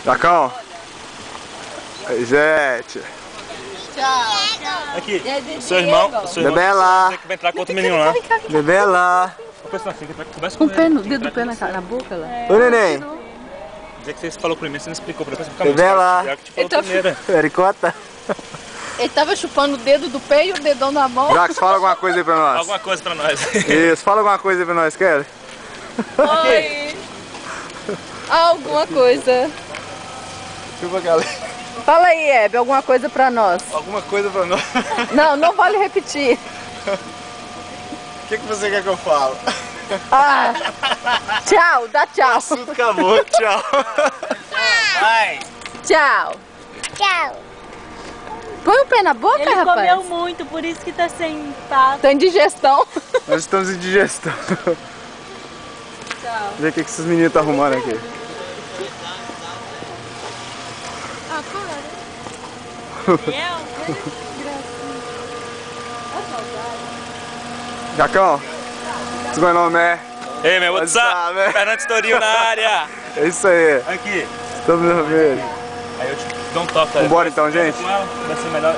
Jacão. Aí, gente. Tchau. Aqui, seu irmão Bebê lá. que vai entrar com outro menino lá. Bebê lá. Conversa Com com o pé ele. no dedo do pé na boca lá. Ô, neném. Dizer que você falou primeiro, você não explicou. Depois fica Bebê lá. que te falou Então- primeiro. Ericota. Ele tava chupando o dedo do pé e o dedão na mão. Jax, fala alguma coisa aí pra nós. Alguma coisa pra nós. Isso, fala alguma coisa aí pra nós, Kelly. Oi. Alguma coisa. Chupa, Kelly. Fala aí, Hebe, alguma coisa pra nós. Alguma coisa pra nós. Não vale repetir. O que você quer que eu falo? Ah, tchau, dá tchau. Tudo acabou, tchau. Vai! Tchau. Tchau. Põe o pé na boca, Ele rapaz. comeu muito, por isso que tá sem papo. Tá em digestão. Nós estamos em digestão. Tchau. Vê o que esses meninos estão arrumando aqui. Ah, para. Jacão, what's going on, man? Ei, meu, what's What's up, up? man? Fernando Torinho na área! É isso aí. Aqui. Estamos no vermelho. Aí eu te dou um toque. Vambora então, gente? Com ela, vai ser melhor.